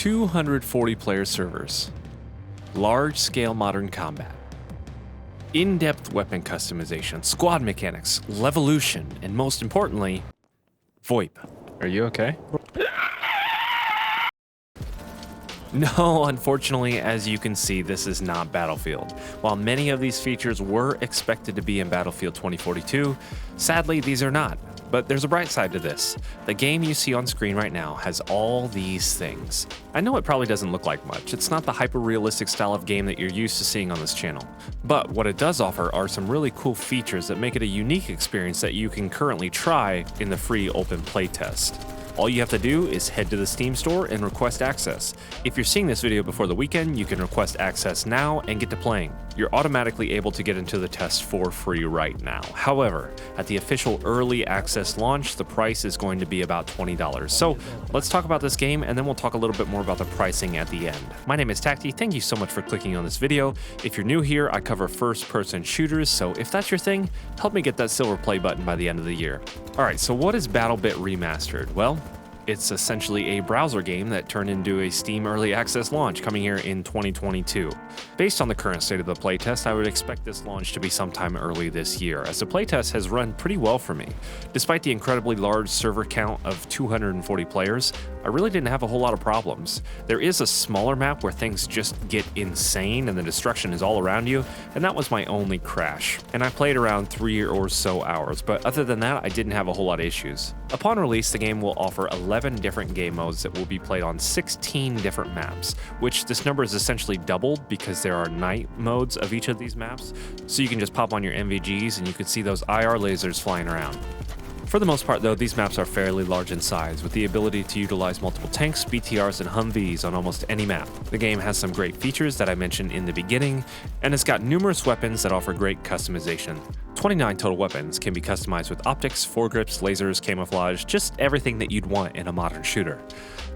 240 player servers, large-scale modern combat, in-depth weapon customization, squad mechanics, levolution, and most importantly, VoIP. Are you okay? No, unfortunately, as you can see, this is not Battlefield. While many of these features were expected to be in Battlefield 2042, sadly, these are not. But there's a bright side to this. The game you see on screen right now has all these things. I know it probably doesn't look like much. It's not the hyper-realistic style of game that you're used to seeing on this channel. But what it does offer are some really cool features that make it a unique experience that you can currently try in the free open playtest. All you have to do is head to the Steam store and request access. If you're seeing this video before the weekend, you can request access now and get to playing. You're automatically able to get into the test for free right now. However, at the official early access launch, the price is going to be about $20. So let's talk about this game and then we'll talk a little bit more about the pricing at the end. My name is Tacti. Thank you so much for clicking on this video. If you're new here, I cover first-person shooters, so if that's your thing, help me get that silver play button by the end of the year. Alright, so what is Battlebit Remastered? Well, it's essentially a browser game that turned into a Steam Early Access launch coming here in 2022. Based on the current state of the playtest, I would expect this launch to be sometime early this year, as the playtest has run pretty well for me. Despite the incredibly large server count of 240 players, I really didn't have a whole lot of problems. There is a smaller map where things just get insane and the destruction is all around you, and that was my only crash. And I played around 3 or so hours, but other than that, I didn't have a whole lot of issues. Upon release, the game will offer 11 different game modes that will be played on 16 different maps, which this number is essentially doubled because there are night modes of each of these maps, so you can just pop on your NVGs and you can see those IR lasers flying around. For the most part though, these maps are fairly large in size, with the ability to utilize multiple tanks, BTRs, and Humvees on almost any map. The game has some great features that I mentioned in the beginning, and it's got numerous weapons that offer great customization. 29 total weapons can be customized with optics, foregrips, lasers, camouflage, just everything that you'd want in a modern shooter.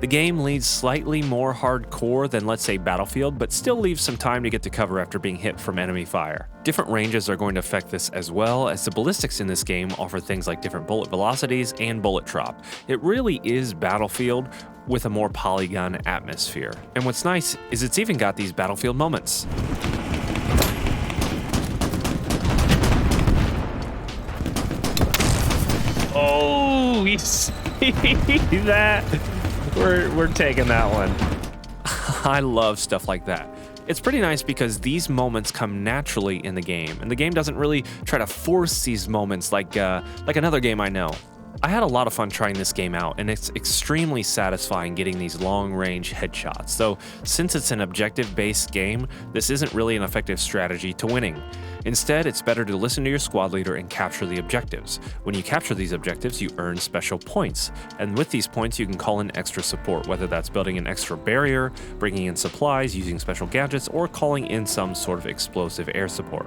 The game leads slightly more hardcore than, let's say, Battlefield, but still leaves some time to get to cover after being hit from enemy fire. Different ranges are going to affect this as well, as the ballistics in this game offer things like different bullet velocities and bullet drop. It really is Battlefield with a more polygon atmosphere. And what's nice is it's even got these Battlefield moments. Oh, you see that? We're taking that one. I love stuff like that. It's pretty nice because these moments come naturally in the game, and the game doesn't really try to force these moments like another game I know. I had a lot of fun trying this game out, and it's extremely satisfying getting these long-range headshots, though since it's an objective-based game, this isn't really an effective strategy to winning. Instead, it's better to listen to your squad leader and capture the objectives. When you capture these objectives, you earn special points, and with these points you can call in extra support, whether that's building an extra barrier, bringing in supplies, using special gadgets, or calling in some sort of explosive air support.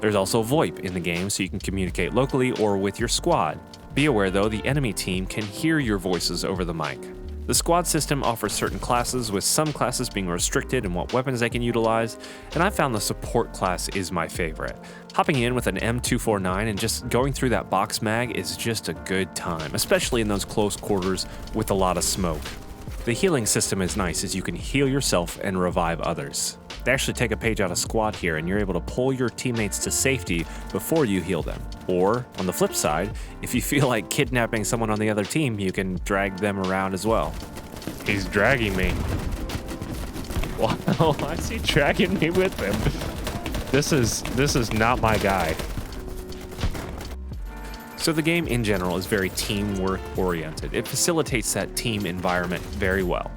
There's also VoIP in the game, so you can communicate locally or with your squad. Be aware though, the enemy team can hear your voices over the mic. The squad system offers certain classes, with some classes being restricted in what weapons they can utilize, and I found the support class is my favorite. Hopping in with an M249 and just going through that box mag is just a good time, especially in those close quarters with a lot of smoke. The healing system is nice, as you can heal yourself and revive others. They actually take a page out of squad here, and you're able to pull your teammates to safety before you heal them. Or, on the flip side, if you feel like kidnapping someone on the other team, you can drag them around as well. He's dragging me. Wow, why is he dragging me with him? This is not my guy. So the game in general is very teamwork oriented. It facilitates that team environment very well.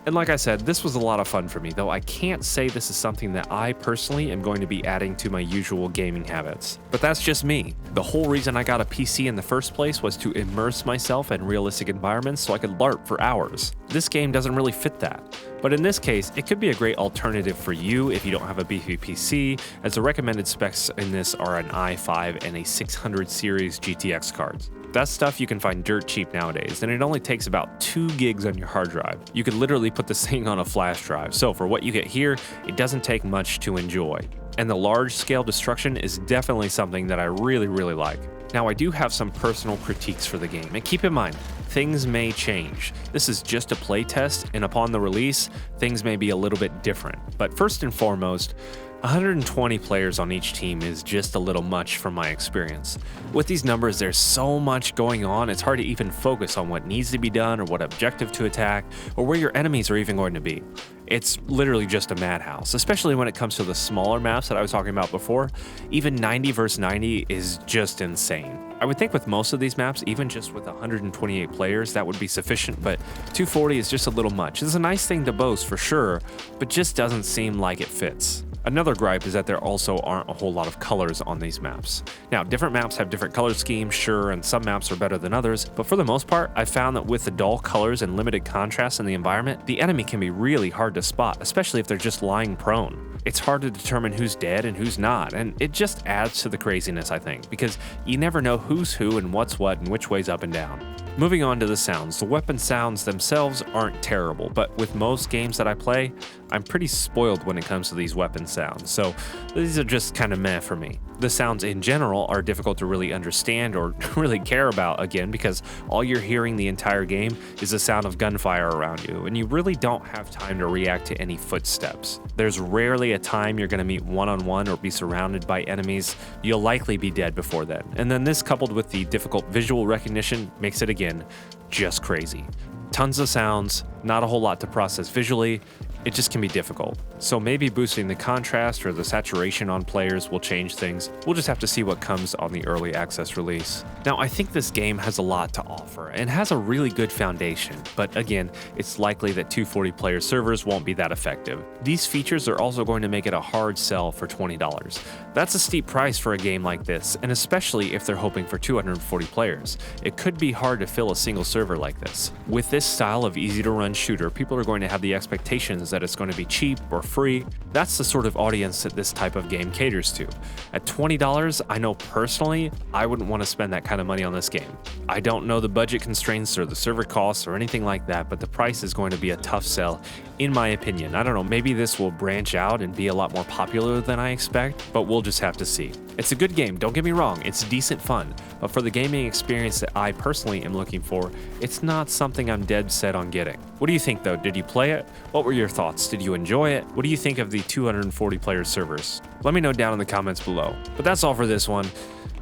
And like I said, this was a lot of fun for me, though I can't say this is something that I personally am going to be adding to my usual gaming habits. But that's just me. The whole reason I got a PC in the first place was to immerse myself in realistic environments so I could LARP for hours. This game doesn't really fit that. But in this case, it could be a great alternative for you if you don't have a beefy PC, as the recommended specs in this are an i5 and a 600 series GTX cards. That stuff you can find dirt cheap nowadays, and it only takes about 2 gigs on your hard drive. You could literally put this thing on a flash drive, so for what you get here, it doesn't take much to enjoy. And the large-scale destruction is definitely something that I really like. Now, I do have some personal critiques for the game, and keep in mind, things may change. This is just a playtest, and upon the release, things may be a little bit different. But first and foremost, 120 players on each team is just a little much from my experience. With these numbers, there's so much going on, it's hard to even focus on what needs to be done or what objective to attack or where your enemies are even going to be. It's literally just a madhouse, especially when it comes to the smaller maps that I was talking about before. Even 90 versus 90 is just insane. I would think with most of these maps, even just with 128 players, that would be sufficient, but 240 is just a little much. It's a nice thing to boast for sure, but just doesn't seem like it fits. Another gripe is that there also aren't a whole lot of colors on these maps. Now, different maps have different color schemes, sure, and some maps are better than others, but for the most part, I found that with the dull colors and limited contrast in the environment, the enemy can be really hard to spot, especially if they're just lying prone. It's hard to determine who's dead and who's not, and it just adds to the craziness, I think, because you never know who's who and what's what and which way's up and down. Moving on to the sounds. The weapon sounds themselves aren't terrible, but with most games that I play, I'm pretty spoiled when it comes to these weapon sounds, so these are just kind of meh for me. The sounds in general are difficult to really understand or really care about, again, because all you're hearing the entire game is the sound of gunfire around you, and you really don't have time to react to any footsteps. There's rarely a time you're going to meet one-on-one or be surrounded by enemies. You'll likely be dead before then. And then this, coupled with the difficult visual recognition, makes it again just crazy. Tons of sounds, not a whole lot to process visually. It just can be difficult. So maybe boosting the contrast or the saturation on players will change things. We'll just have to see what comes on the early access release. Now, I think this game has a lot to offer and has a really good foundation, but again, it's likely that 240 player servers won't be that effective. These features are also going to make it a hard sell for $20. That's a steep price for a game like this, and especially if they're hoping for 240 players. It could be hard to fill a single server like this. With this style of easy to run shooter, people are going to have the expectations that it's going to be cheap or free. That's the sort of audience that this type of game caters to. At $20, I know personally, I wouldn't want to spend that kind of money on this game. I don't know the budget constraints or the server costs or anything like that, but the price is going to be a tough sell, in my opinion. I don't know, maybe this will branch out and be a lot more popular than I expect, but we'll just have to see. It's a good game, don't get me wrong, it's decent fun, but for the gaming experience that I personally am looking for, it's not something I'm dead set on getting. What do you think though? Did you play it? What were your thoughts? Did you enjoy it? What do you think of the 240 player servers? Let me know down in the comments below. But that's all for this one.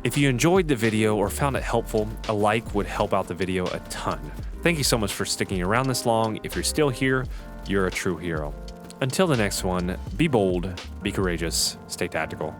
If you enjoyed the video or found it helpful, a like would help out the video a ton. Thank you so much for sticking around this long. If you're still here, you're a true hero. Until the next one, be bold, be courageous, stay tactical.